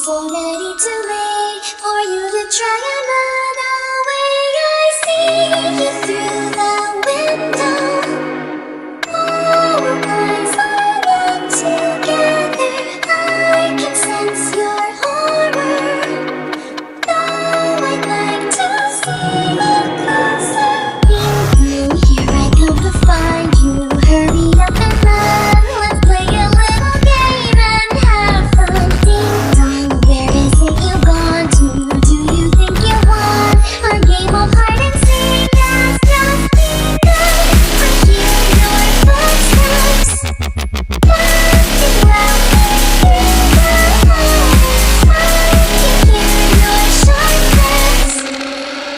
so ready to wait for you to try and run away. I see you through the window. Our eyes are locked together. I can sense your horror. Now I'd like to see